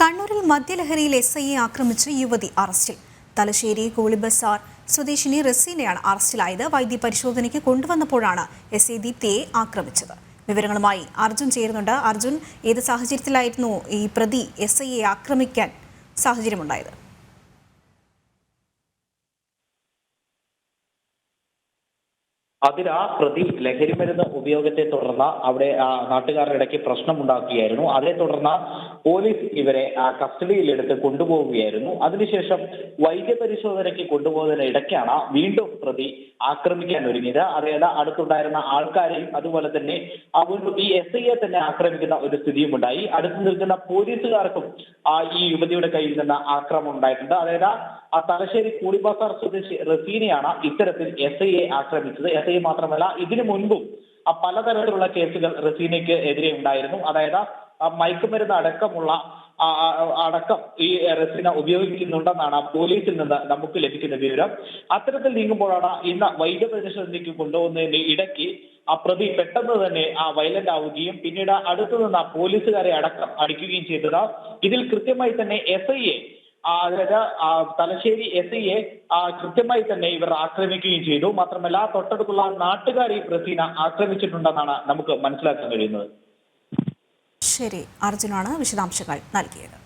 കണ്ണൂരിൽ മദ്യലഹരിയിൽ SIയെ ആക്രമിച്ച് യുവതി അറസ്റ്റിൽ. തലശ്ശേരി കൂളിബസാർ സ്വദേശിനി റസീനയാണ് അറസ്റ്റിലായത്. വൈദ്യപരിശോധനയ്ക്ക് കൊണ്ടുവന്നപ്പോഴാണ് SI ദീപ്തിയെ ആക്രമിച്ചത്. വിവരങ്ങളുമായി അർജുൻ ചേരുന്നുണ്ട്. അർജുൻ, ഏത് സാഹചര്യത്തിലായിരുന്നു ഈ പ്രതി SIയെ ആക്രമിക്കാൻ സാഹചര്യമുണ്ടായത്? അതിൽ ആ പ്രതി ലഹരിമരുന്ന് ഉപയോഗത്തെ തുടർന്ന് അവിടെ നാട്ടുകാരുടെ ഇടയ്ക്ക് പ്രശ്നമുണ്ടാക്കുകയായിരുന്നു. അതേ തുടർന്ന് പോലീസ് ഇവരെ കസ്റ്റഡിയിലെടുത്ത് കൊണ്ടുപോവുകയായിരുന്നു. അതിനുശേഷം വൈദ്യപരിശോധനയ്ക്ക് കൊണ്ടുപോകുന്നതിന് ഇടയ്ക്കാണ് വീണ്ടും പ്രതി ആക്രമിക്കാൻ ഒരുങ്ങിയത്. അതായത് അടുത്തുണ്ടായിരുന്ന ആൾക്കാരെയും അതുപോലെ തന്നെ ഈ SIയെ തന്നെ ആക്രമിക്കുന്ന ഒരു സ്ഥിതിയും ഉണ്ടായി. അടുത്ത് നിൽക്കുന്ന പോലീസുകാർക്കും ഈ യുവതിയുടെ കയ്യിൽ നിന്ന് ആക്രമണം ഉണ്ടായിട്ടുണ്ട്. അതായത് തലശ്ശേരി കൂളിബസാർ സ്വദേശി റസീനയാണ് ഇത്തരത്തിൽ SIയെ ആക്രമിച്ചത്. SI മാത്രമല്ല, ഇതിനു മുൻപും പലതരത്തിലുള്ള കേസുകൾ റസീനയ്ക്ക് എതിരെ ഉണ്ടായിരുന്നു. അതായത് മയക്കുമരുന്ന് അടക്കം ഈ റസീന ഉപയോഗിക്കുന്നുണ്ടെന്നാണ് പോലീസിൽ നിന്ന് നമുക്ക് ലഭിക്കുന്ന വിവരം. അത്തരത്തിൽ നീങ്ങുമ്പോഴാണ് ഇന്ന് വൈദ്യപരിശോധനയ്ക്ക് കൊണ്ടുപോകുന്നതിന്റെ ഇടയ്ക്ക് പ്രതി പെട്ടെന്ന് തന്നെ വയലന്റ് ആവുകയും പിന്നീട് അടുത്തു നിന്ന് പോലീസുകാരെ അടക്കം അടിക്കുകയും ചെയ്തത്. ഇതിൽ കൃത്യമായി തന്നെ SIയെ അതായത് തലശ്ശേരി SIയെ കൃത്യമായി തന്നെ ഇവർ ആക്രമിക്കുകയും ചെയ്തു. മാത്രമല്ല തൊട്ടടുത്തുള്ള നാട്ടുകാരെ റസീന ആക്രമിച്ചിട്ടുണ്ടെന്നാണ് നമുക്ക് മനസ്സിലാക്കാൻ കഴിയുന്നത്. ശരി, അർജുനാണ് വിശദാംശങ്ങൾ നൽകിയത്.